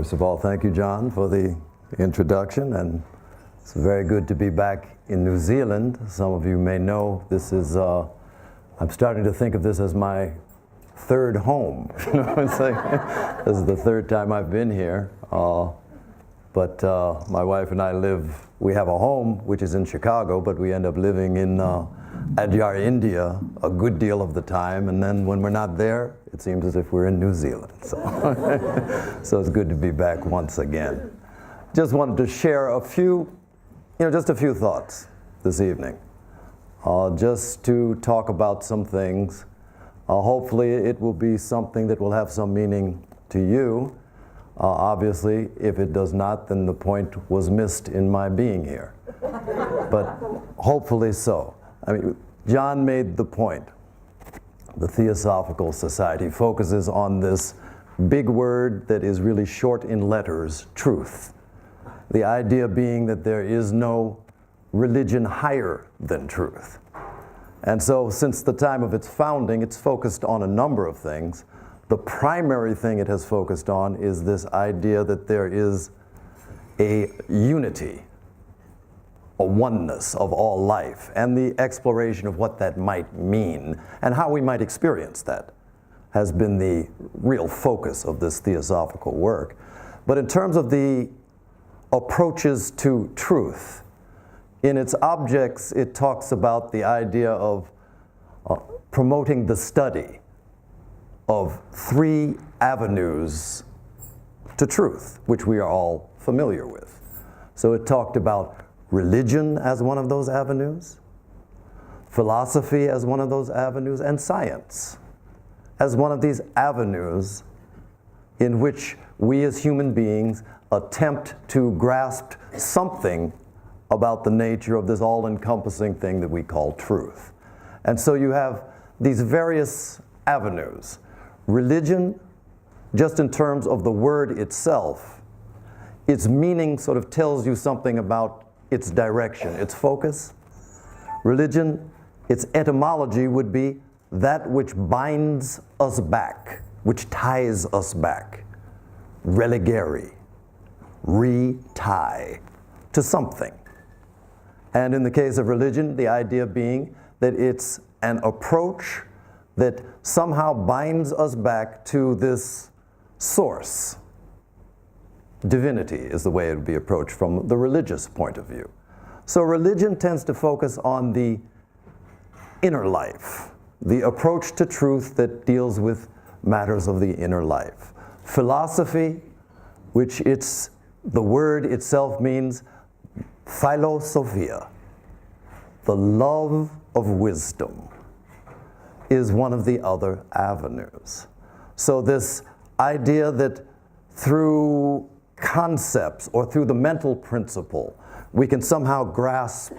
First of all, thank you, John, for the introduction, and it's very good to be back in New Zealand. Some of you may know this is, I'm starting to think of this as my third home. It's like, this is the third time I've been here. But my wife and I we have a home which is in Chicago, but we end up living in Adyar, India a good deal of the time, and then when we're not there, it seems as if we're in New Zealand. So, so it's good to be back once again. Just wanted to share a few, just a few thoughts this evening, just to talk about some things. Hopefully it will be something that will have some meaning to you. Obviously, if it does not, then the point was missed in my being here. But hopefully so. I mean, John made the point. The Theosophical Society focuses on this big word that is really short in letters, truth. The idea being that there is no religion higher than truth. And so since the time of its founding, it's focused on a number of things. The primary thing it has focused on is this idea that there is a unity, a oneness of all life, and the exploration of what that might mean and how we might experience that has been the real focus of this theosophical work. But in terms of the approaches to truth, in its objects, it talks about the idea of promoting the study of three avenues to truth, which we are all familiar with. So it talked about religion as one of those avenues, philosophy as one of those avenues, and science as one of these avenues in which we as human beings attempt to grasp something about the nature of this all-encompassing thing that we call truth. And so you have these various avenues. Religion, just in terms of the word itself, its meaning sort of tells you something about its direction, its focus. Religion, its etymology would be that which binds us back, which ties us back. Religere, re-tie to something. And in the case of religion, the idea being that it's an approach that somehow binds us back to this source. Divinity is the way it would be approached from the religious point of view. So religion tends to focus on the inner life, the approach to truth that deals with matters of the inner life. Philosophy, which the word itself means philosophia, the love of wisdom, is one of the other avenues. So this idea that through concepts or through the mental principle, we can somehow grasp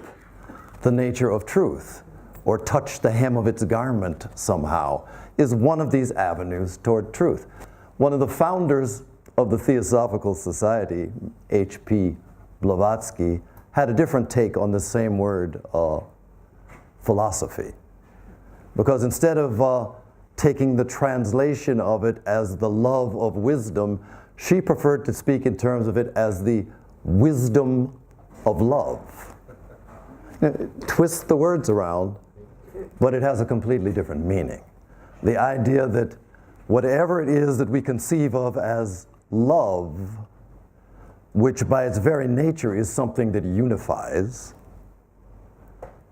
the nature of truth or touch the hem of its garment somehow, is one of these avenues toward truth. One of the founders of the Theosophical Society, H.P. Blavatsky, had a different take on the same word, philosophy. Because instead of taking the translation of it as the love of wisdom, she preferred to speak in terms of it as the wisdom of love. Twist the words around, but it has a completely different meaning. The idea that whatever it is that we conceive of as love, which by its very nature is something that unifies,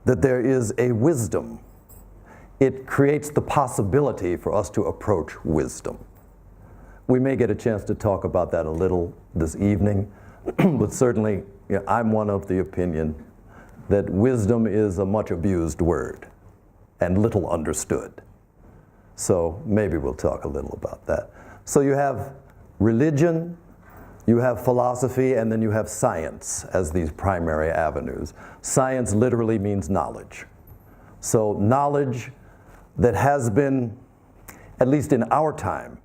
that there is a wisdom. It creates the possibility for us to approach wisdom. We may get a chance to talk about that a little this evening, but certainly I'm one of the opinion that wisdom is a much abused word and little understood. So maybe we'll talk a little about that. So you have religion, you have philosophy, and then you have science as these primary avenues. Science literally means knowledge. So knowledge that has been, at least in our time,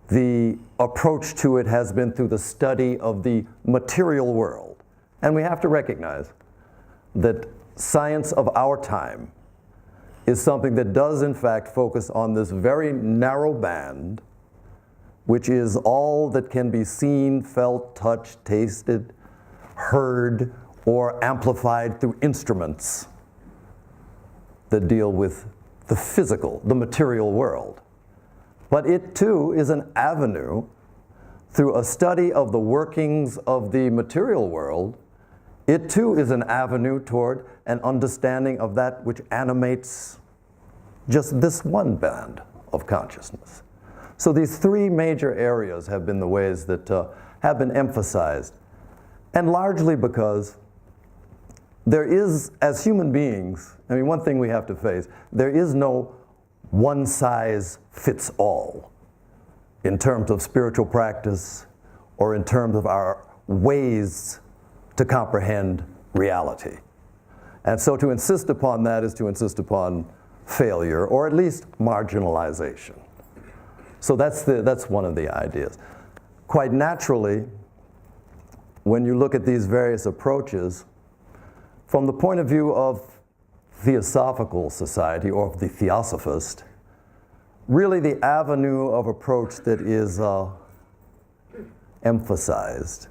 the approach to it has been through the study of the material world. And we have to recognize that science of our time is something that does in fact focus on this very narrow band which is all that can be seen, felt, touched, tasted, heard, or amplified through instruments that deal with the physical, the material world. But it too is an avenue through a study of the workings of the material world. It too is an avenue toward an understanding of that which animates just this one band of consciousness. So these three major areas have been the ways that have been emphasized, and largely because there is, as human beings, I mean, one thing we have to face, there is no one size fits all in terms of spiritual practice or in terms of our ways to comprehend reality. And so to insist upon that is to insist upon failure, or at least marginalization. So that's one of the ideas. Quite naturally, when you look at these various approaches, from the point of view of theosophical society or of the theosophist, really the avenue of approach that is emphasized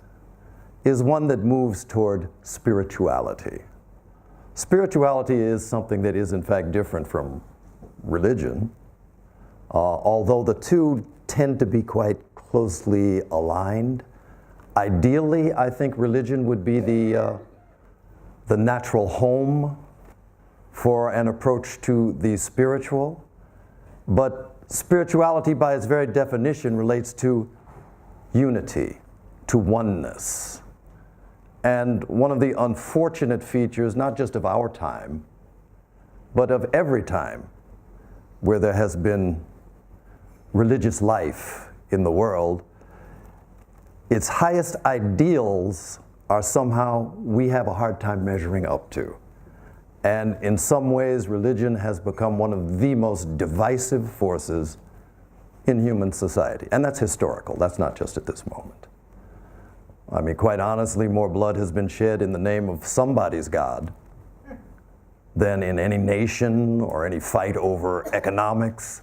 is one that moves toward spirituality. Spirituality is something that is in fact different from religion, although the two tend to be quite closely aligned. Ideally, I think religion would be the natural home for an approach to the spiritual, but spirituality by its very definition relates to unity, to oneness. And one of the unfortunate features, not just of our time, but of every time where there has been religious life in the world, its highest ideals are somehow we have a hard time measuring up to. And in some ways, religion has become one of the most divisive forces in human society. And that's historical, that's not just at this moment. I mean, quite honestly, more blood has been shed in the name of somebody's God than in any nation or any fight over economics.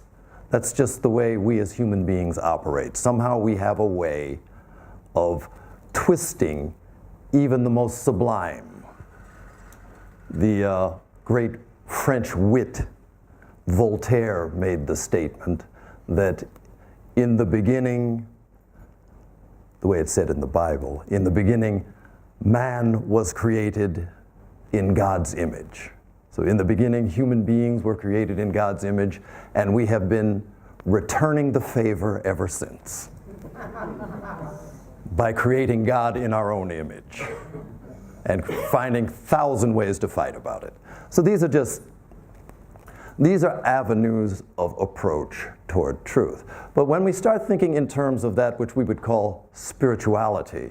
That's just the way we as human beings operate. Somehow we have a way of twisting even the most sublime. The great French wit Voltaire made the statement that in the beginning, the way it's said in the Bible, in the beginning, man was created in God's image. So in the beginning, human beings were created in God's image, and we have been returning the favor ever since by creating God in our own image and finding 1,000 ways to fight about it. So these are avenues of approach toward truth. But when we start thinking in terms of that which we would call spirituality,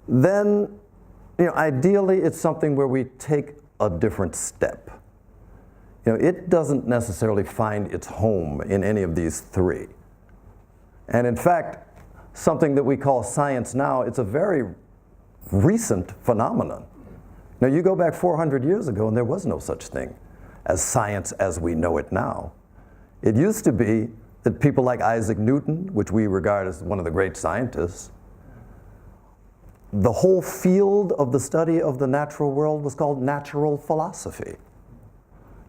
then ideally it's something where we take a different step. It doesn't necessarily find its home in any of these three. And in fact, something that we call science now, it's a very recent phenomenon. Now you go back 400 years ago and there was no such thing as science as we know it now. It used to be that people like Isaac Newton, which we regard as one of the great scientists, the whole field of the study of the natural world was called natural philosophy.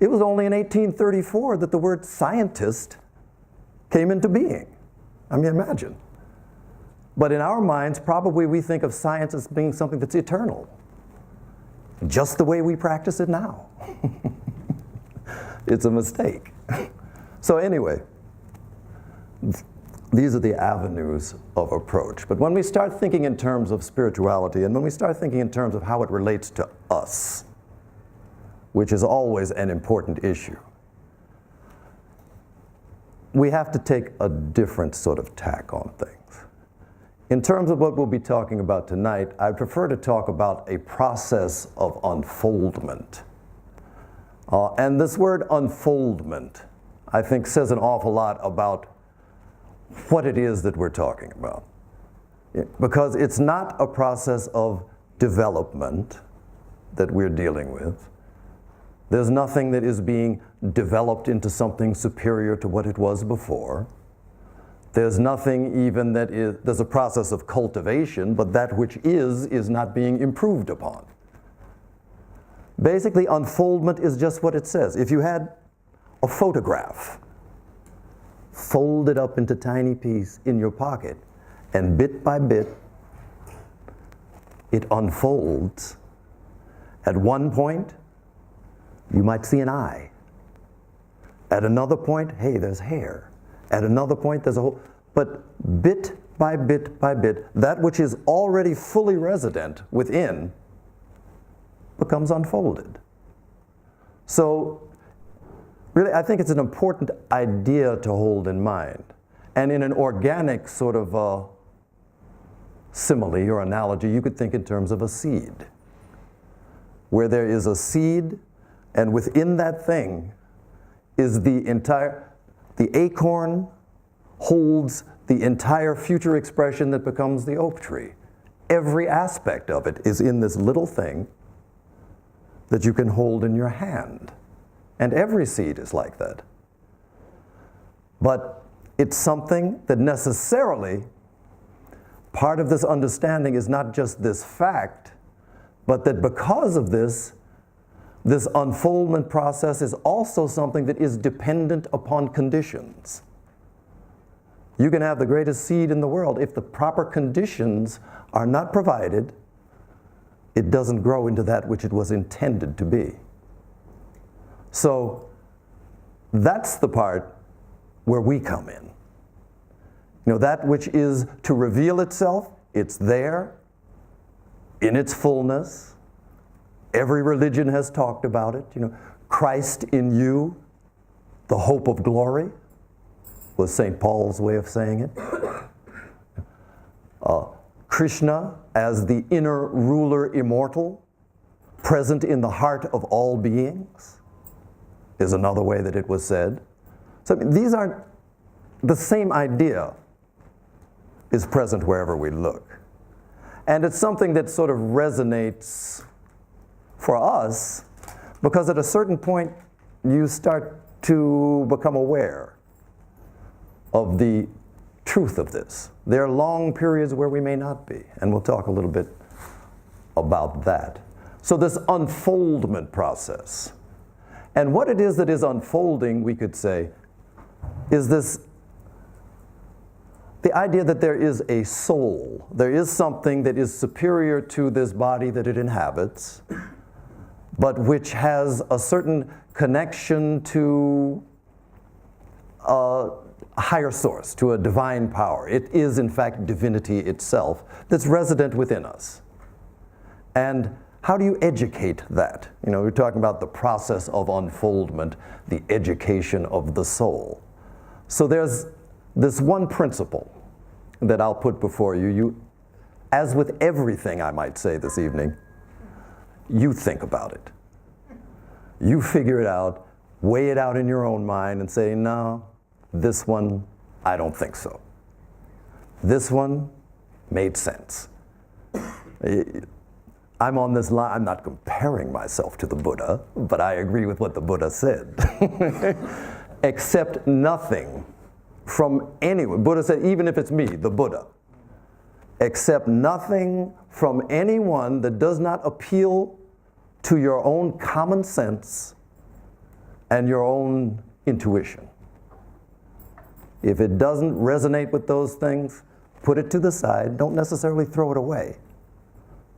It was only in 1834 that the word scientist came into being. I mean, imagine. But in our minds, probably we think of science as being something that's eternal, just the way we practice it now. It's a mistake. So anyway, these are the avenues of approach. But when we start thinking in terms of spirituality, and when we start thinking in terms of how it relates to us, which is always an important issue, we have to take a different sort of tack on things. In terms of what we'll be talking about tonight, I'd prefer to talk about a process of unfoldment. And this word unfoldment, I think, says an awful lot about what it is that we're talking about. Because it's not a process of development that we're dealing with. There's nothing that is being developed into something superior to what it was before. There's nothing even that is, there's a process of cultivation, but that which is not being improved upon. Basically, unfoldment is just what it says. If you had a photograph folded up into tiny pieces in your pocket, and bit by bit, it unfolds. At one point, you might see an eye. At another point, hey, there's hair. At another point, there's a whole, but bit by bit by bit, that which is already fully resident within becomes unfolded. So, really, I think it's an important idea to hold in mind. And in an organic sort of simile or analogy, you could think in terms of a seed, where there is a seed, and within that thing is the acorn holds the entire future expression that becomes the oak tree. Every aspect of it is in this little thing that you can hold in your hand. And every seed is like that. But it's something that necessarily, part of this understanding is not just this fact, but that because of this unfoldment process is also something that is dependent upon conditions. You can have the greatest seed in the world. If the proper conditions are not provided, it doesn't grow into that which it was intended to be. So that's the part where we come in. You know, that which is to reveal itself, it's there in its fullness. Every religion has talked about it. You know, Christ in you, the hope of glory, was St. Paul's way of saying it. Krishna as the inner ruler immortal, present in the heart of all beings, is another way that it was said. So I mean, these aren't, the same idea is present wherever we look. And it's something that sort of resonates for us, because at a certain point you start to become aware of the truth of this. There are long periods where we may not be, and we'll talk a little bit about that. So this unfoldment process, and what it is that is unfolding, we could say, is this, the idea that there is a soul. There is something that is superior to this body that it inhabits, but which has a certain connection to a higher source, to a divine power. It is, in fact, divinity itself that's resident within us. And how do you educate that? You know, we're talking about the process of unfoldment, the education of the soul. So there's this one principle that I'll put before you. As with everything, I might say this evening, you think about it. You figure it out, weigh it out in your own mind and say, no, this one, I don't think so. This one made sense. I'm on this line, I'm not comparing myself to the Buddha, but I agree with what the Buddha said. Accept nothing from anyone. Buddha said, even if it's me, the Buddha, accept nothing from anyone that does not appeal to your own common sense and your own intuition. If it doesn't resonate with those things, put it to the side. Don't necessarily throw it away,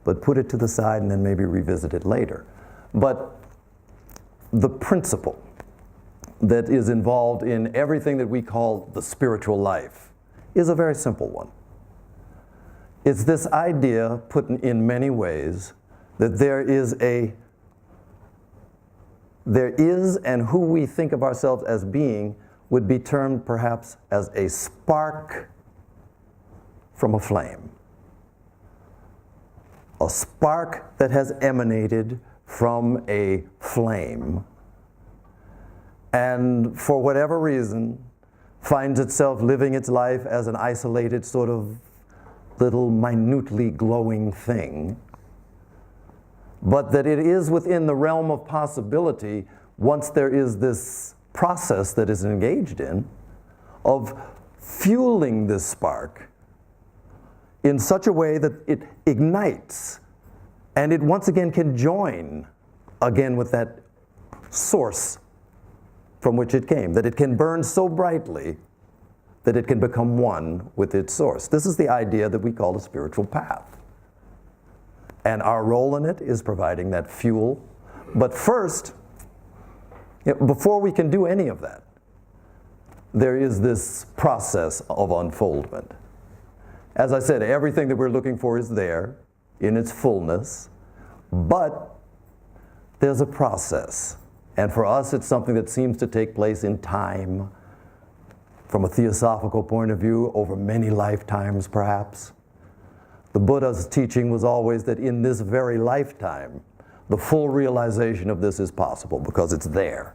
but put it to the side and then maybe revisit it later. But the principle that is involved in everything that we call the spiritual life is a very simple one. It's this idea, put in many ways, that there is and who we think of ourselves as being would be termed perhaps as a spark from a flame. A spark that has emanated from a flame, and for whatever reason finds itself living its life as an isolated sort of little minutely glowing thing, but that it is within the realm of possibility, once there is this process that is engaged in, of fueling this spark in such a way that it ignites and it once again can join again with that source from which it came, that it can burn so brightly that it can become one with its source. This is the idea that we call a spiritual path. And our role in it is providing that fuel. But first, before we can do any of that, there is this process of unfoldment. As I said, everything that we're looking for is there in its fullness, but there's a process. And for us, it's something that seems to take place in time, from a theosophical point of view, over many lifetimes perhaps. The Buddha's teaching was always that in this very lifetime, the full realization of this is possible because it's there.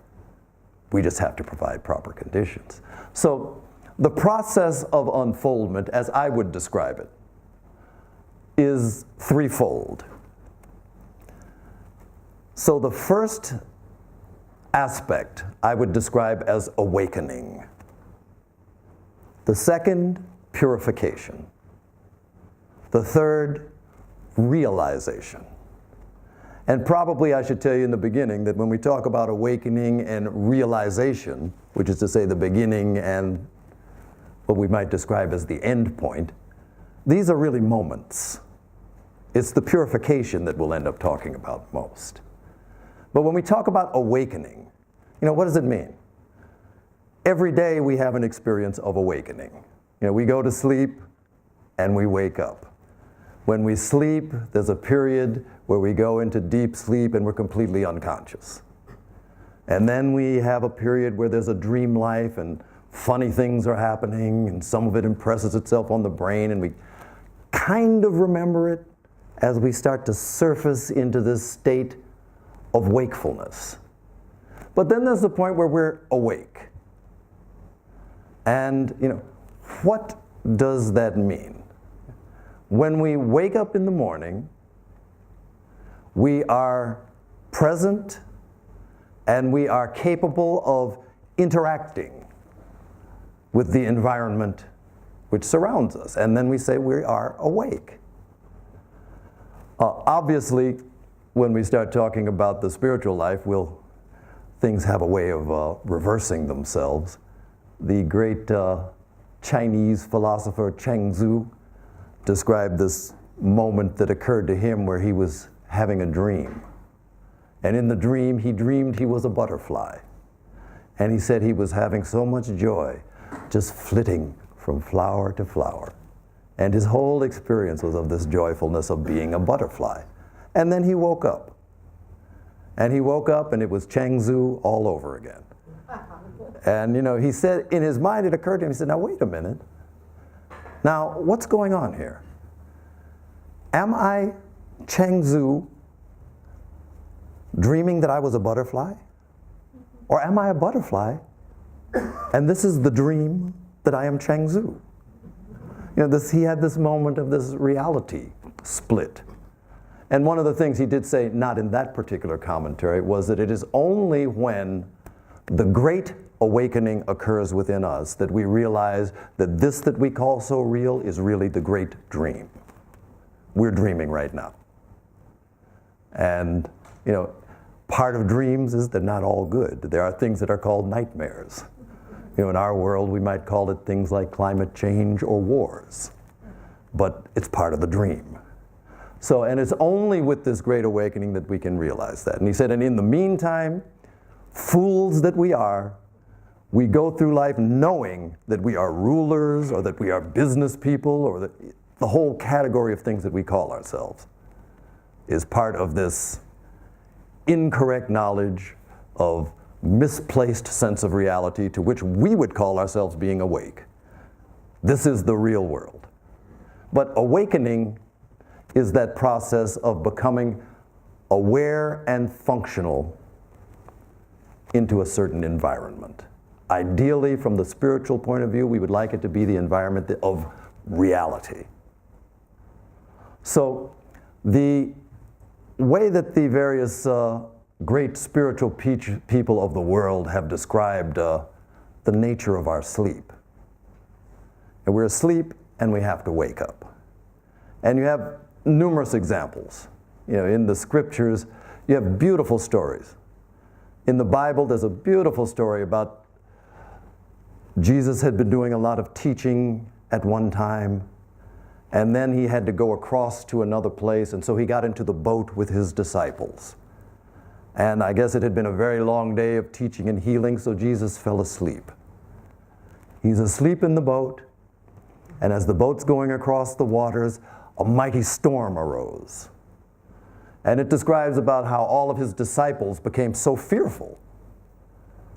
We just have to provide proper conditions. So the process of unfoldment, as I would describe it, is threefold. So the first aspect I would describe as awakening. The second, purification. The third, realization. And probably I should tell you in the beginning that when we talk about awakening and realization, which is to say the beginning and what we might describe as the end point, these are really moments. It's the purification that we'll end up talking about most. But when we talk about awakening, what does it mean? Every day we have an experience of awakening. We go to sleep and we wake up. When we sleep, there's a period where we go into deep sleep and we're completely unconscious. And then we have a period where there's a dream life and funny things are happening and some of it impresses itself on the brain and we kind of remember it as we start to surface into this state of wakefulness. But then there's the point where we're awake. And, what does that mean? When we wake up in the morning, we are present and we are capable of interacting with the environment which surrounds us. And then we say we are awake. Obviously, when we start talking about the spiritual life, things have a way of reversing themselves. The great Chinese philosopher Zhuangzi described this moment that occurred to him where he was having a dream. And in the dream, he dreamed he was a butterfly. And he said he was having so much joy, just flitting from flower to flower. And his whole experience was of this joyfulness of being a butterfly. And then he woke up. And he woke up and it was Zhuangzi all over again. And he said, in his mind it occurred to him, he said, now wait a minute. Now, what's going on here? Am I Zhuangzi dreaming that I was a butterfly? Or am I a butterfly and this is the dream that I am Zhuangzi? He had this moment of this reality split. And one of the things he did say, not in that particular commentary, was that it is only when the great awakening occurs within us that we realize that this that we call so real is really the great dream. We're dreaming right now. And, part of dreams is they're not all good. There are things that are called nightmares. In our world, we might call it things like climate change or wars. But it's part of the dream. So, and it's only with this great awakening that we can realize that. And he said, and in the meantime, fools that we are, we go through life knowing that we are rulers or that we are business people or that the whole category of things that we call ourselves is part of this incorrect knowledge of misplaced sense of reality to which we would call ourselves being awake. This is the real world. But awakening is that process of becoming aware and functional into a certain environment. Ideally, from the spiritual point of view, we would like it to be the environment of reality. So the way that the various great spiritual people of the world have described the nature of our sleep And we're asleep and we have to wake up. And you have numerous examples. In the scriptures, you have beautiful stories. In the Bible, there's a beautiful story about Jesus had been doing a lot of teaching at one time, and then he had to go across to another place, and so he got into the boat with his disciples. And I guess it had been a very long day of teaching and healing, so Jesus fell asleep. He's asleep in the boat, and as the boat's going across the waters, a mighty storm arose. And it describes about how all of his disciples became so fearful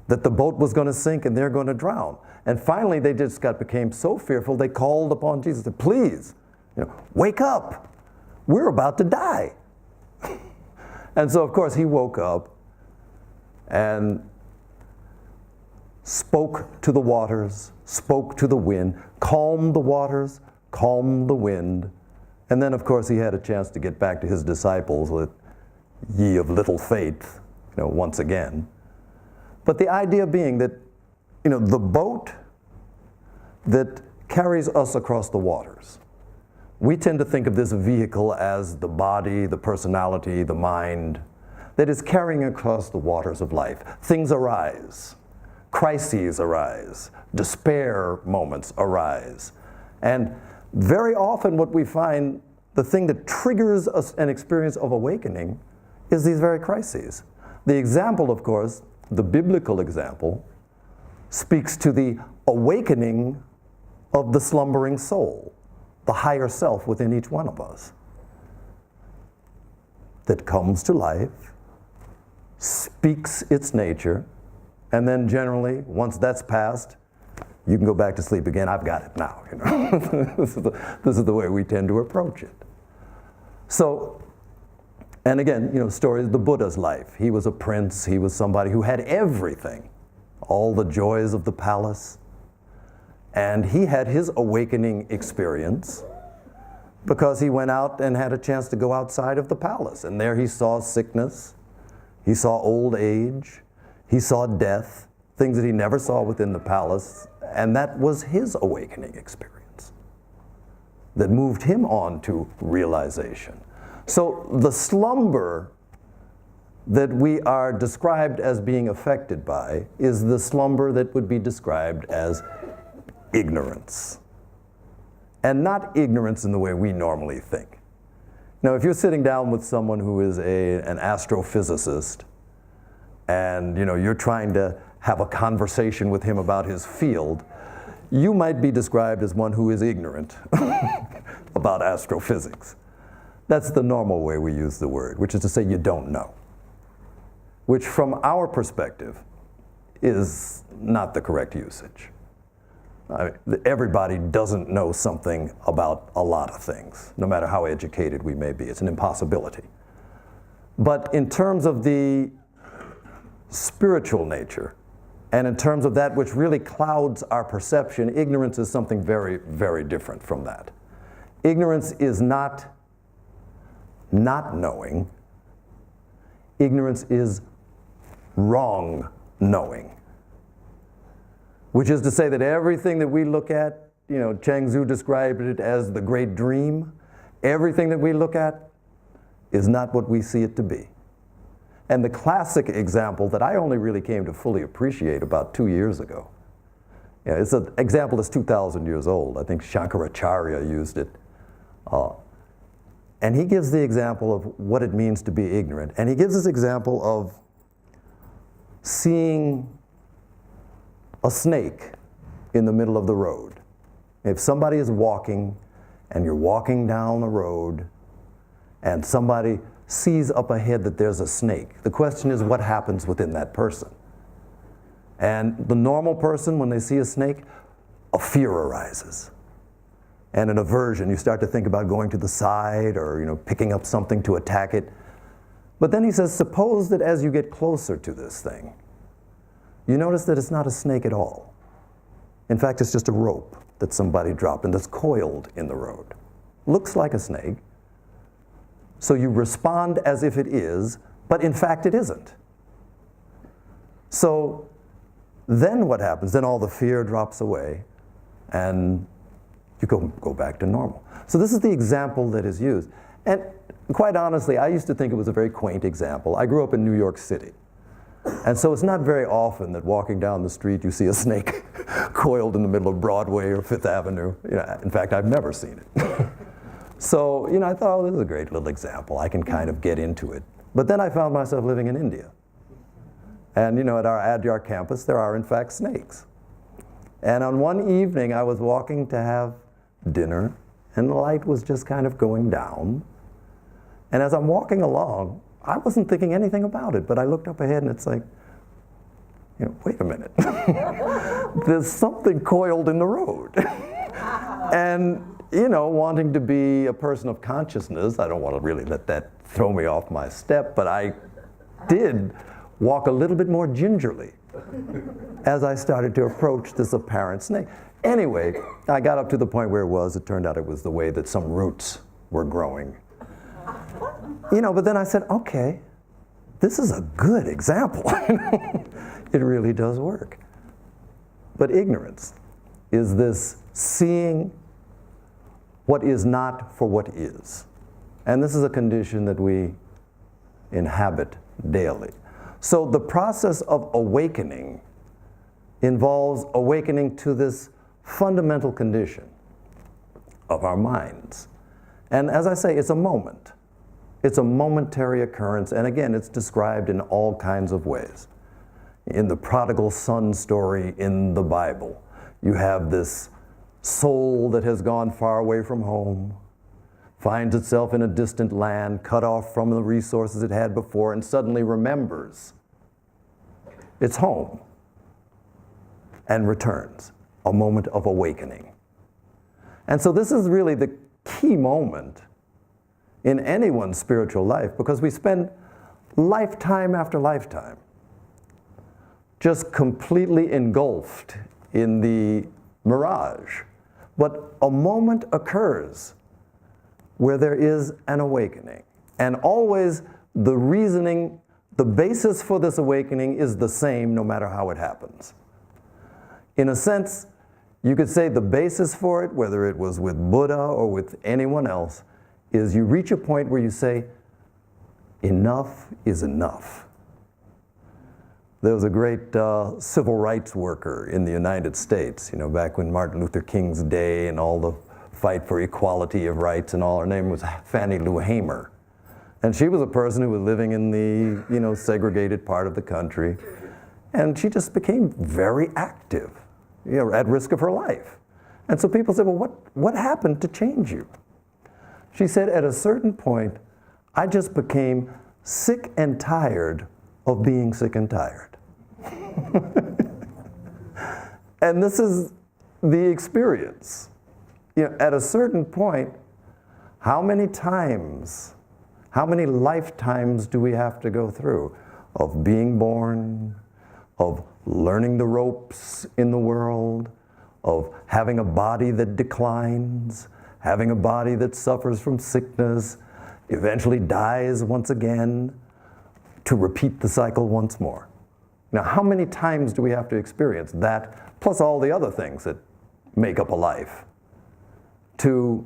that the boat was going to sink and they're going to drown. And finally they became so fearful they called upon Jesus, said, please, wake up. We're about to die. And so of course he woke up and spoke to the waters, spoke to the wind, calmed the waters, calmed the wind. And then, of course, he had a chance to get back to his disciples with, ye of little faith, once again. But the idea being that, the boat that carries us across the waters, we tend to think of this vehicle as the body, the personality, the mind, that is carrying across the waters of life. Things arise, crises arise, despair moments arise. And very often what we find, the thing that triggers an experience of awakening is these very crises. The example, of course, the biblical example, speaks to the awakening of the slumbering soul, the higher self within each one of us, that comes to life, speaks its nature, and then generally, once that's passed, you can go back to sleep again. I've got it now. This is the way we tend to approach it. So, and again, stories of the Buddha's life. He was a prince. He was somebody who had everything, all the joys of the palace. And he had his awakening experience because he went out and had a chance to go outside of the palace. And there he saw sickness. He saw old age. He saw death, things that he never saw within the palace. And that was his awakening experience that moved him on to realization. So the slumber that we are described as being affected by is the slumber that would be described as ignorance. And not ignorance in the way we normally think. Now, if you're sitting down with someone who is an astrophysicist, and you're trying to have a conversation with him about his field, you might be described as one who is ignorant about astrophysics. That's the normal way we use the word, which is to say you don't know, which from our perspective is not the correct usage. Everybody doesn't know something about a lot of things, no matter how educated we may be. It's an impossibility. But in terms of the spiritual nature, and in terms of that which really clouds our perception, ignorance is something very, very different from that. Ignorance is not knowing. Ignorance is wrong knowing. Which is to say that everything that we look at, Chang Tzu described it as the great dream. Everything that we look at is not what we see it to be. And the classic example that I only really came to fully appreciate about 2 years ago, it's an example that's 2,000 years old. I think Shankaracharya used it. And he gives the example of what it means to be ignorant. And he gives this example of seeing a snake in the middle of the road. If somebody is walking and you're walking down the road and somebody sees up ahead that there's a snake, the question is what happens within that person? And the normal person, when they see a snake, a fear arises. And an aversion. You start to think about going to the side or picking up something to attack it. But then he says, suppose that as you get closer to this thing, you notice that it's not a snake at all. In fact, it's just a rope that somebody dropped and that's coiled in the road. Looks like a snake. So you respond as if it is, but in fact it isn't. So then what happens? Then all the fear drops away and you go back to normal. So this is the example that is used. And quite honestly, I used to think it was a very quaint example. I grew up in New York City. And so it's not very often that walking down the street you see a snake coiled in the middle of Broadway or Fifth Avenue. You know, in fact, I've never seen it. So, you know, I thought, oh, this is a great little example. I can kind of get into it. But then I found myself living in India. And, you know, at our Adyar campus, there are, in fact, snakes. And on one evening, I was walking to have dinner, and the light was just kind of going down. And as I'm walking along, I wasn't thinking anything about it, but I looked up ahead and it's like, you know, wait a minute. There's something coiled in the road. And, you know, wanting to be a person of consciousness, I don't want to really let that throw me off my step, but I did walk a little bit more gingerly as I started to approach this apparent snake. Anyway, I got up to the point where it turned out it was the way that some roots were growing. You know, but then I said, okay, this is a good example. It really does work. But ignorance is this seeing what is not for what is. And this is a condition that we inhabit daily. So the process of awakening involves awakening to this fundamental condition of our minds. And as I say, it's a moment. It's a momentary occurrence, and again, it's described in all kinds of ways. In the prodigal son story in the Bible, you have this soul that has gone far away from home, finds itself in a distant land, cut off from the resources it had before, and suddenly remembers its home and returns, a moment of awakening. And so this is really the key moment in anyone's spiritual life, because we spend lifetime after lifetime just completely engulfed in the mirage. But a moment occurs where there is an awakening. And always the reasoning, the basis for this awakening is the same no matter how it happens. In a sense, you could say the basis for it, whether it was with Buddha or with anyone else, is you reach a point where you say, enough is enough. There was a great civil rights worker in the United States, you know, back when Martin Luther King's day and all the fight for equality of rights and all. Her name was Fannie Lou Hamer. And she was a person who was living in the, you know, segregated part of the country. And she just became very active, you know, at risk of her life. And so people said, well, what happened to change you? She said, at a certain point, I just became sick and tired of being sick and tired. And this is the experience. You know, at a certain point, how many times, how many lifetimes do we have to go through of being born, of learning the ropes in the world, of having a body that declines, having a body that suffers from sickness, eventually dies once again, to repeat the cycle once more. Now, how many times do we have to experience that, plus all the other things that make up a life, to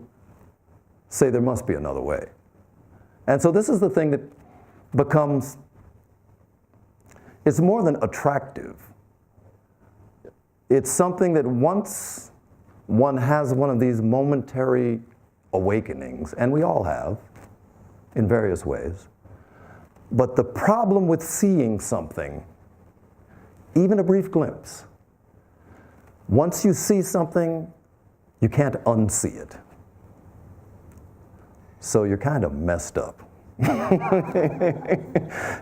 say there must be another way? And so this is the thing that becomes, it's more than attractive. It's something that once one has one of these momentary awakenings, and we all have in various ways. But the problem with seeing something, even a brief glimpse, once you see something, you can't unsee it. So you're kind of messed up.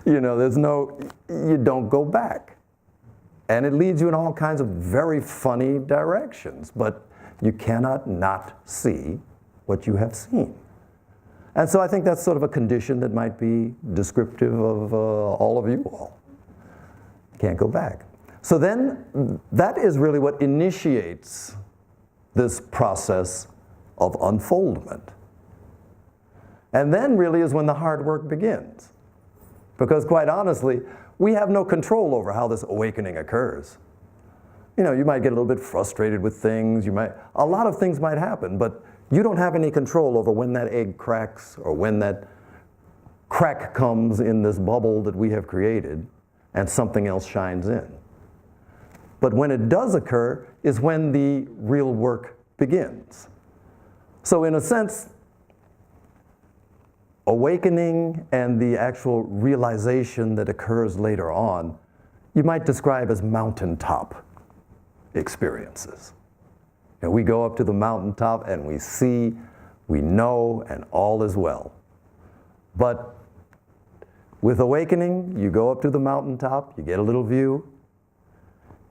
You know, you don't go back. And it leads you in all kinds of very funny directions, but you cannot not see what you have seen. And so I think that's sort of a condition that might be descriptive of all of you all. Can't go back. So then, that is really what initiates this process of unfoldment. And then really is when the hard work begins. Because quite honestly, we have no control over how this awakening occurs. You might get a little bit frustrated with things. A lot of things might happen, but you don't have any control over when that egg cracks or when that crack comes in this bubble that we have created and something else shines in. But when it does occur is when the real work begins. So in a sense, awakening and the actual realization that occurs later on, you might describe as mountaintop experiences. We go up to the mountaintop and we see, we know, and all is well. But with awakening, you go up to the mountaintop, you get a little view,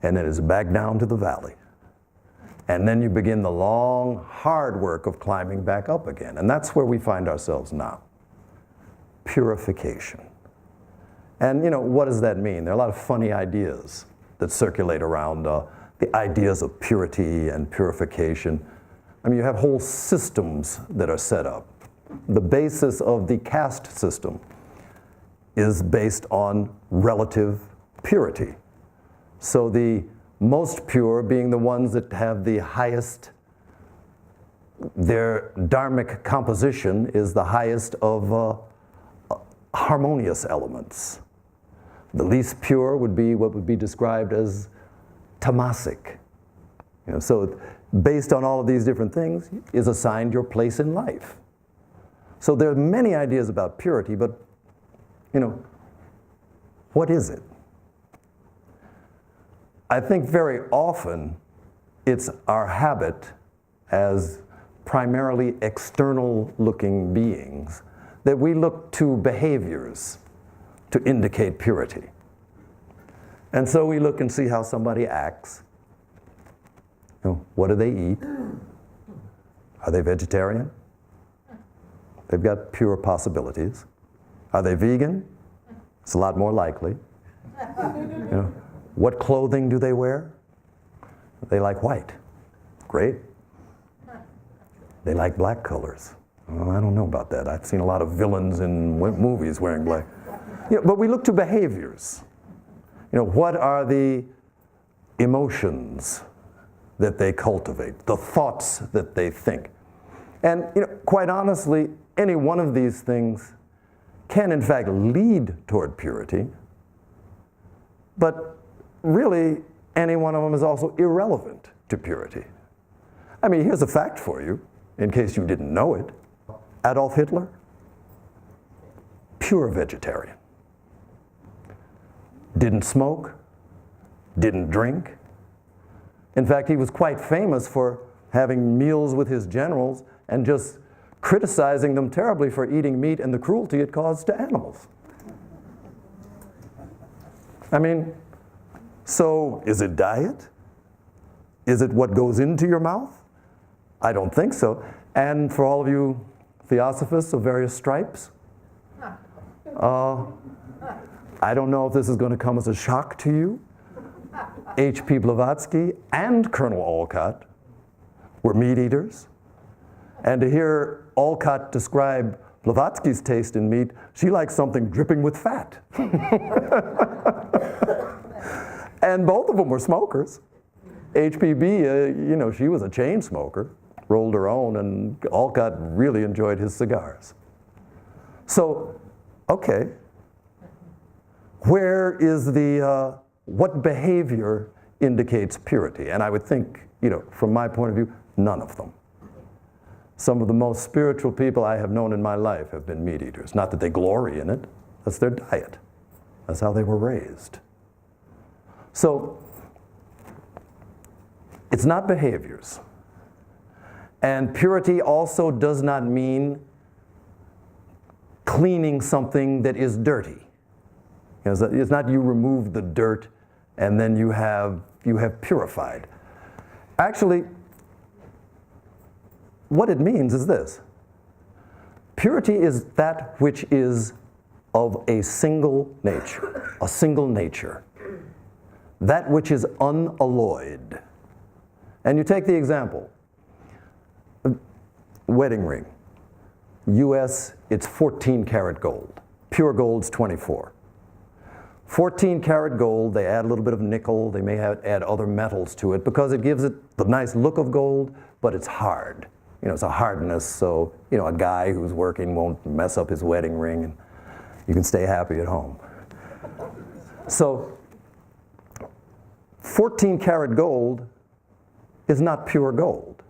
and then it's back down to the valley. And then you begin the long, hard work of climbing back up again. And that's where we find ourselves now. Purification. And what does that mean? There are a lot of funny ideas that circulate around the ideas of purity and purification. I mean, you have whole systems that are set up. The basis of the caste system is based on relative purity. So the most pure being the ones that have the highest, their dharmic composition is the highest of harmonious elements. The least pure would be what would be described as tamasic. So based on all of these different things is assigned your place in life. So there are many ideas about purity, but what is it? I think very often it's our habit as primarily external looking beings that we look to behaviors to indicate purity. And so we look and see how somebody acts. What do they eat? Are they vegetarian? They've got pure possibilities. Are they vegan? It's a lot more likely. What clothing do they wear? They like white. Great. They like black colors. Well, I don't know about that. I've seen a lot of villains in movies wearing black. But we look to behaviors. What are the emotions that they cultivate, the thoughts that they think? And quite honestly, any one of these things can in fact lead toward purity, but really any one of them is also irrelevant to purity. I mean, here's a fact for you, in case you didn't know it. Adolf Hitler, pure vegetarian. Didn't smoke, didn't drink. In fact, he was quite famous for having meals with his generals and just criticizing them terribly for eating meat and the cruelty it caused to animals. I mean, so is it diet? Is it what goes into your mouth? I don't think so. And for all of you theosophists of various stripes, I don't know if this is going to come as a shock to you. H.P. Blavatsky and Colonel Olcott were meat eaters. And to hear Olcott describe Blavatsky's taste in meat, she likes something dripping with fat. And both of them were smokers. HPB, she was a chain smoker, rolled her own, and Olcott really enjoyed his cigars. So, okay, where is what behavior indicates purity? And I would think, from my point of view, none of them. Some of the most spiritual people I have known in my life have been meat eaters. Not that they glory in it, that's their diet. That's how they were raised. So, it's not behaviors. And purity also does not mean cleaning something that is dirty. It's not you remove the dirt and then you have purified. Actually, what it means is this. Purity is that which is of a single nature. That which is unalloyed. And you take the example, wedding ring. US, it's 14 karat gold. Pure gold's 24. 14 karat gold, they add a little bit of nickel, they may add other metals to it because it gives it the nice look of gold, but it's hard. It's a hardness, so a guy who's working won't mess up his wedding ring and you can stay happy at home. So 14 karat gold is not pure gold.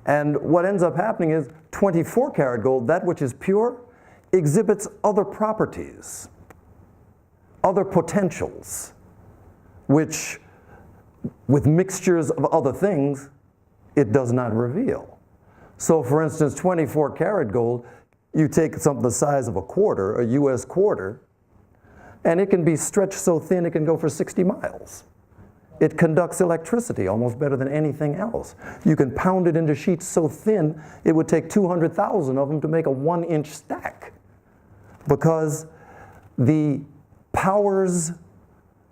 And what ends up happening is 24 karat gold, that which is pure, exhibits other properties, other potentials, which with mixtures of other things, it does not reveal. So for instance, 24 karat gold, you take something the size of a quarter, a US quarter, and it can be stretched so thin it can go for 60 miles. It conducts electricity almost better than anything else. You can pound it into sheets so thin, it would take 200,000 of them to make a 1-inch stack. Because the powers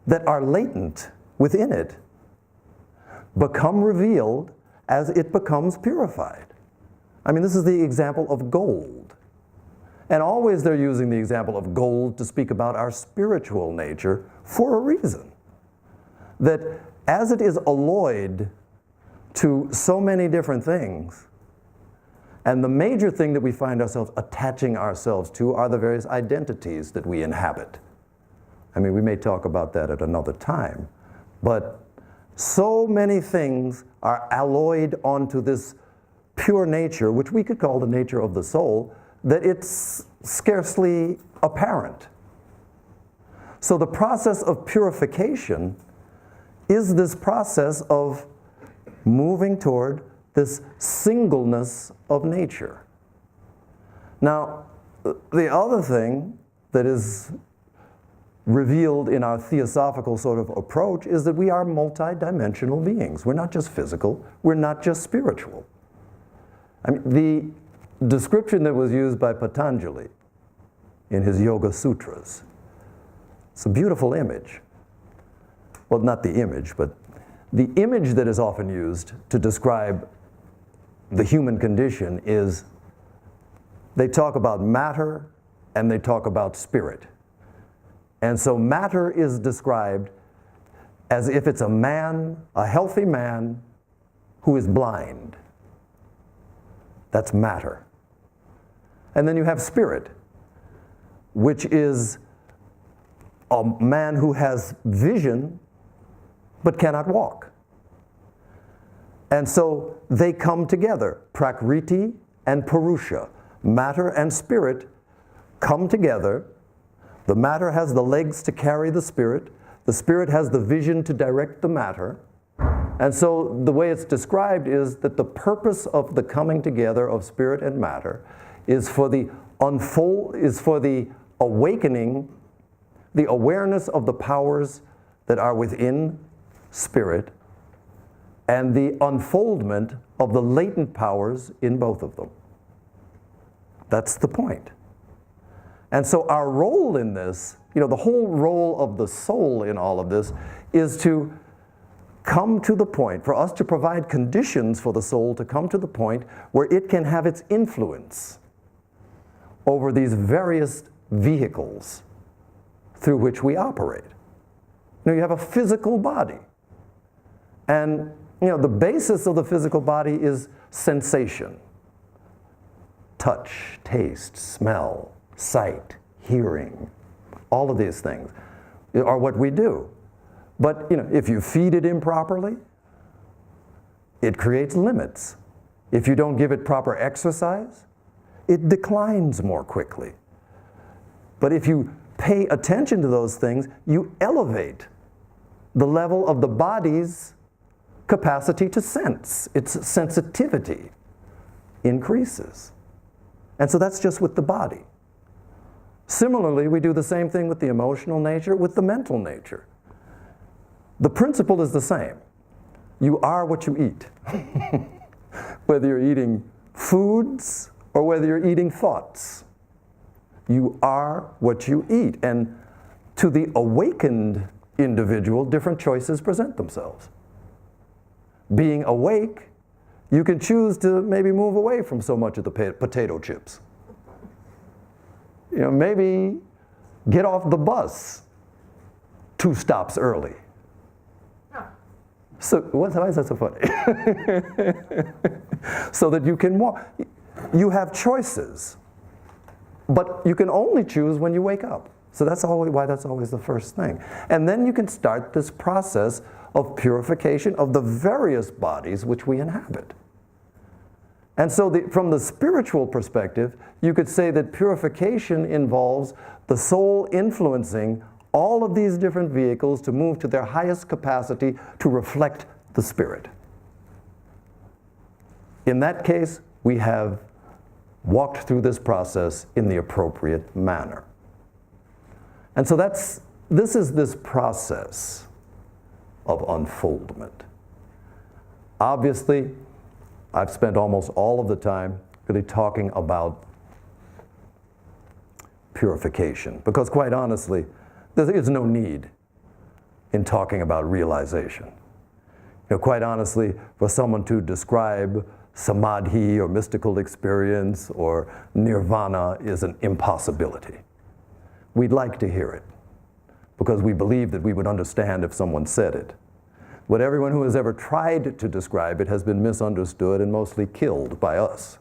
that are latent within it become revealed as it becomes purified. I mean, this is the example of gold. And always they're using the example of gold to speak about our spiritual nature for a reason. That as it is alloyed to so many different things, and the major thing that we find ourselves attaching ourselves to are the various identities that we inhabit. I mean, we may talk about that at another time, but so many things are alloyed onto this pure nature, which we could call the nature of the soul, that it's scarcely apparent. So the process of purification is this process of moving toward this singleness of nature. Now, the other thing that is revealed in our theosophical sort of approach is that we are multidimensional beings. We're not just physical, we're not just spiritual. I mean, the description that was used by Patanjali in his Yoga Sutras, it's a beautiful image. Well, not the image, but the image that is often used to describe the human condition is they talk about matter and they talk about spirit. And so matter is described as if it's a man, a healthy man, who is blind. That's matter. And then you have spirit, which is a man who has vision but cannot walk. And so they come together, prakriti and purusha. Matter and spirit come together. The matter has the legs to carry the spirit has the vision to direct the matter. And so the way it's described is that the purpose of the coming together of spirit and matter is for the awakening, the awareness of the powers that are within spirit, and the unfoldment of the latent powers in both of them. That's the point. And so our role in this, the whole role of the soul in all of this is to come to the point, for us to provide conditions for the soul to come to the point where it can have its influence over these various vehicles through which we operate. You have a physical body. And the basis of the physical body is sensation. Touch, taste, smell, sight, hearing. All of these things are what we do. But if you feed it improperly, it creates limits. If you don't give it proper exercise, it declines more quickly. But if you pay attention to those things, you elevate the level of the body's capacity to sense. Its sensitivity increases. And so that's just with the body. Similarly, we do the same thing with the emotional nature, with the mental nature. The principle is the same. You are what you eat. Whether you're eating foods or whether you're eating thoughts. You are what you eat. And to the awakened individual, different choices present themselves. Being awake, you can choose to maybe move away from so much of the potato chips. Maybe get off the bus 2 stops early. So why is that so funny? So that you can walk. You have choices, but you can only choose when you wake up. So that's why that's always the first thing. And then you can start this process of purification of the various bodies which we inhabit. And so from the spiritual perspective, you could say that purification involves the soul influencing all of these different vehicles to move to their highest capacity to reflect the spirit. In that case, we have walked through this process in the appropriate manner. And so this is this process of unfoldment. Obviously, I've spent almost all of the time really talking about purification, because quite honestly, there is no need in talking about realization. Quite honestly, for someone to describe samadhi or mystical experience or nirvana is an impossibility. We'd like to hear it, because we believe that we would understand if someone said it. But everyone who has ever tried to describe it has been misunderstood and mostly killed by us.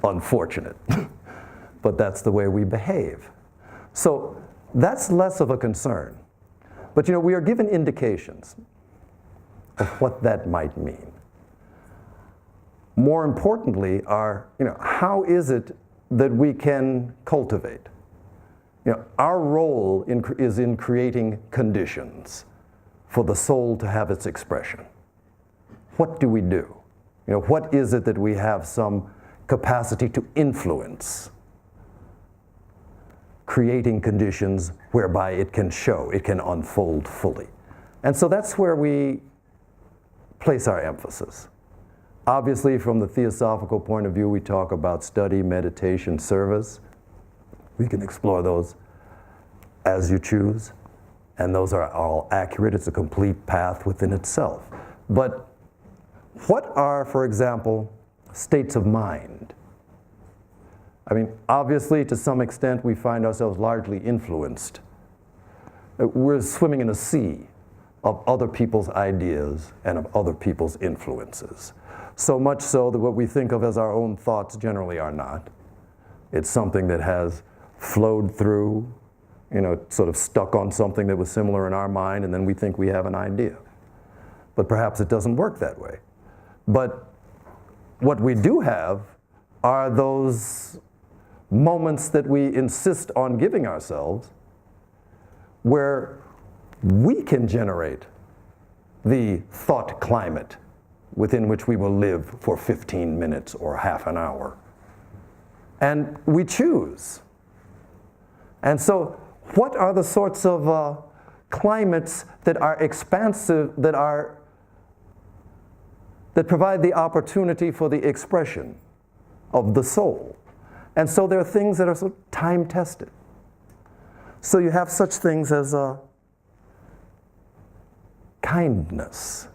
Unfortunate. But that's the way we behave. So that's less of a concern. But we are given indications of what that might mean. More importantly are, how is it that we can cultivate? Our role is in creating conditions for the soul to have its expression. What do we do? What is it that we have some capacity to influence? Creating conditions whereby it can show, it can unfold fully. And so that's where we place our emphasis. Obviously, from the theosophical point of view, we talk about study, meditation, service. We can explore those as you choose, and those are all accurate. It's a complete path within itself. But what are, for example, states of mind? Obviously, to some extent, we find ourselves largely influenced. We're swimming in a sea of other people's ideas and of other people's influences. So much so that what we think of as our own thoughts generally are not. It's something that has flowed through, sort of stuck on something that was similar in our mind, and then we think we have an idea. But perhaps it doesn't work that way. But what we do have are those moments that we insist on giving ourselves where we can generate the thought climate within which we will live for 15 minutes or half an hour. And we choose. And so what are the sorts of climates that are expansive, that provide the opportunity for the expression of the soul? And so there are things that are sort of time-tested. So you have such things as kindness.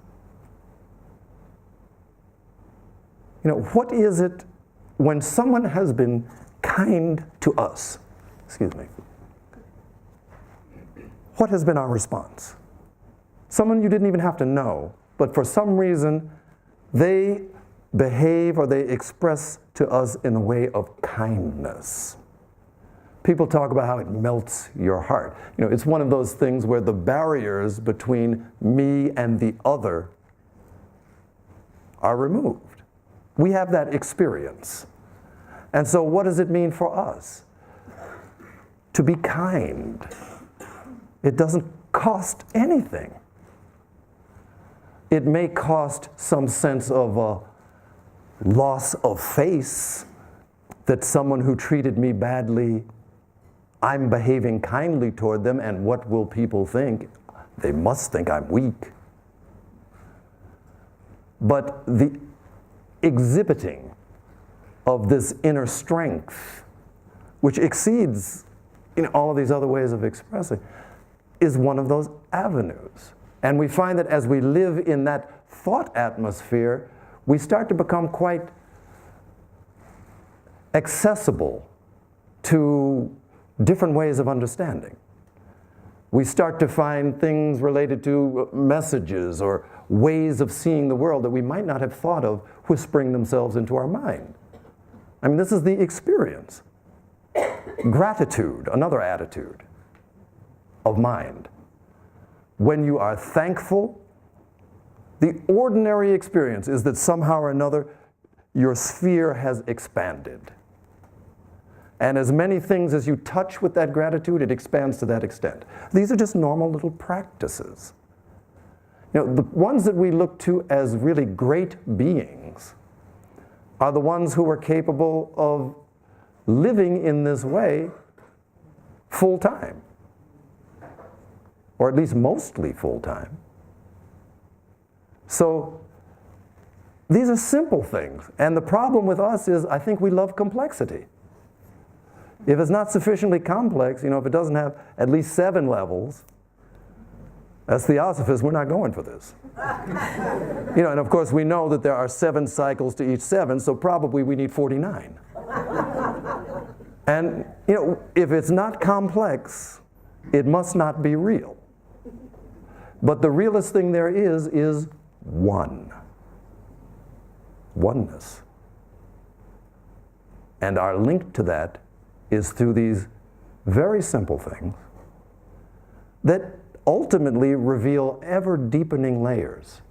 What is it when someone has been kind to us? Excuse me. What has been our response? Someone you didn't even have to know, but for some reason, they behave or they express to us in a way of kindness. People talk about how it melts your heart. It's one of those things where the barriers between me and the other are removed. We have that experience. And so what does it mean for us? To be kind. It doesn't cost anything. It may cost some sense of loss of face, that someone who treated me badly, I'm behaving kindly toward them, and what will people think? They must think I'm weak. But the exhibiting of this inner strength, which exceeds all of these other ways of expressing, is one of those avenues. And we find that as we live in that thought atmosphere, we start to become quite accessible to different ways of understanding. We start to find things related to messages or ways of seeing the world that we might not have thought of whispering themselves into our mind. I mean, this is the experience. Gratitude, another attitude of mind. When you are thankful, the ordinary experience is that somehow or another your sphere has expanded. And as many things as you touch with that gratitude, it expands to that extent. These are just normal little practices. You know, the ones that we look to as really great beings are the ones who are capable of living in this way full time, or at least mostly full time. So these are simple things, and the problem with us is I think we love complexity. If it's not sufficiently complex, if it doesn't have at least 7 levels, as theosophists, we're not going for this. And of course we know that there are 7 cycles to each 7, so probably we need 49. And if it's not complex, it must not be real. But the realest thing there is one. Oneness. And our link to that is through these very simple things that ultimately reveal ever deepening layers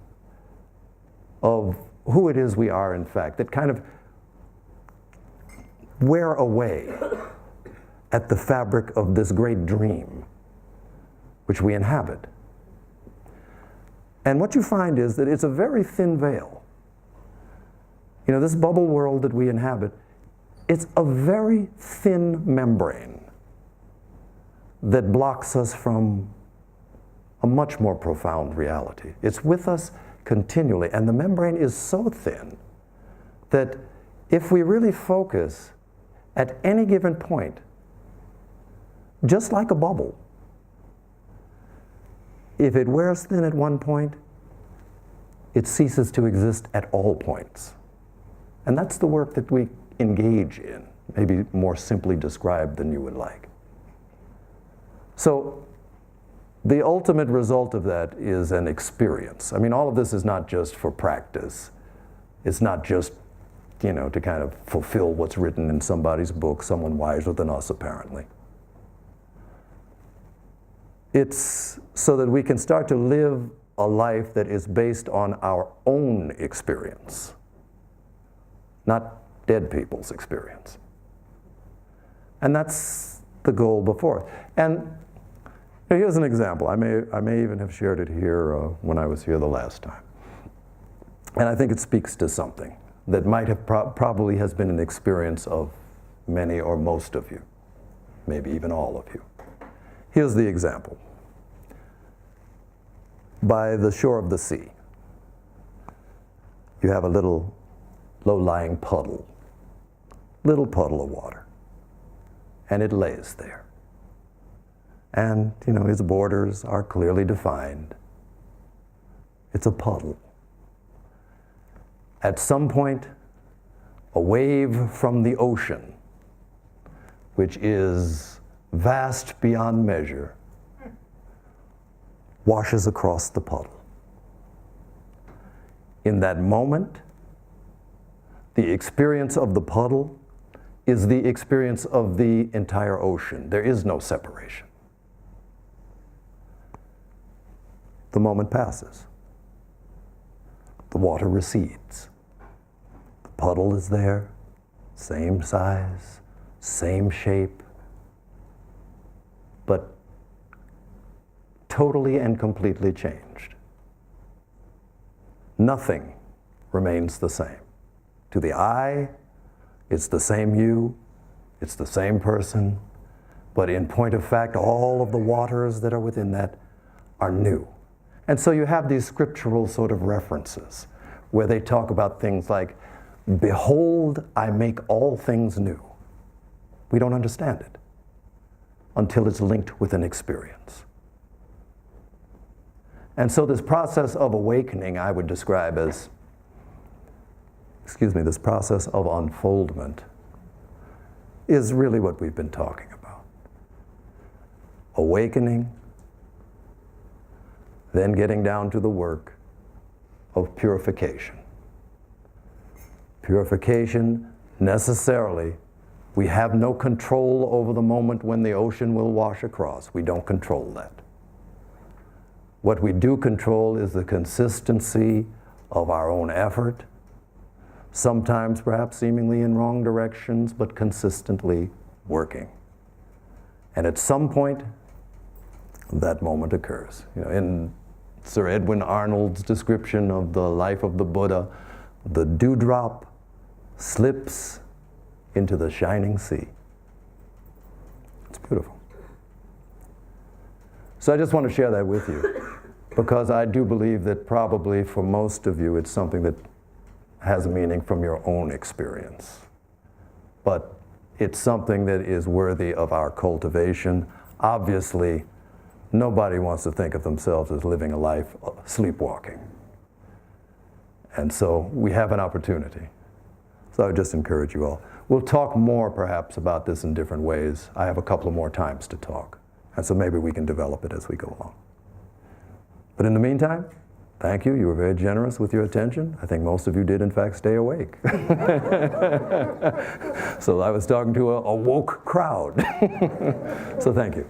of who it is we are in fact, that kind of wear away at the fabric of this great dream which we inhabit. And what you find is that it's a very thin veil. This bubble world that we inhabit, it's a very thin membrane that blocks us from a much more profound reality. It's with us continually, and the membrane is so thin that if we really focus at any given point, just like a bubble, if it wears thin at one point, it ceases to exist at all points. And that's the work that we engage in, maybe more simply described than you would like. So the ultimate result of that is an experience. I mean, all of this is not just for practice. It's not just, to kind of fulfill what's written in somebody's book, someone wiser than us apparently. It's so that we can start to live a life that is based on our own experience, not dead people's experience. And that's the goal before us. And here's an example. I may even have shared it here when I was here the last time. And I think it speaks to something that might have probably has been an experience of many or most of you, maybe even all of you. Here's the example. By the shore of the sea, you have a little low-lying puddle, little puddle of water, and it lays there. And, its borders are clearly defined. It's a puddle. At some point, a wave from the ocean, which is vast beyond measure, washes across the puddle. In that moment, the experience of the puddle is the experience of the entire ocean. There is no separation. The moment passes. The water recedes. The puddle is there, same size, same shape, but totally and completely changed. Nothing remains the same. To the eye, it's the same you, it's the same person, but in point of fact, all of the waters that are within that are new. And so you have these scriptural sort of references where they talk about things like, behold, I make all things new. We don't understand it until it's linked with an experience. And so this process of awakening I would describe as, this process of unfoldment is really what we've been talking about. Awakening, then getting down to the work of purification. Purification, necessarily, we have no control over the moment when the ocean will wash across. We don't control that. What we do control is the consistency of our own effort, sometimes perhaps seemingly in wrong directions, but consistently working. And at some point, that moment occurs. You know, in Sir Edwin Arnold's description of the life of the Buddha, the dewdrop slips into the shining sea. It's beautiful. So I just want to share that with you, because I do believe that probably for most of you it's something that has meaning from your own experience. But it's something that is worthy of our cultivation. Obviously, nobody wants to think of themselves as living a life sleepwalking. And so we have an opportunity. So I would just encourage you all. We'll talk more perhaps about this in different ways. I have a couple of more times to talk. And so maybe we can develop it as we go along. But in the meantime, thank you. You were very generous with your attention. I think most of you did, in fact, stay awake. So I was talking to a woke crowd. So thank you.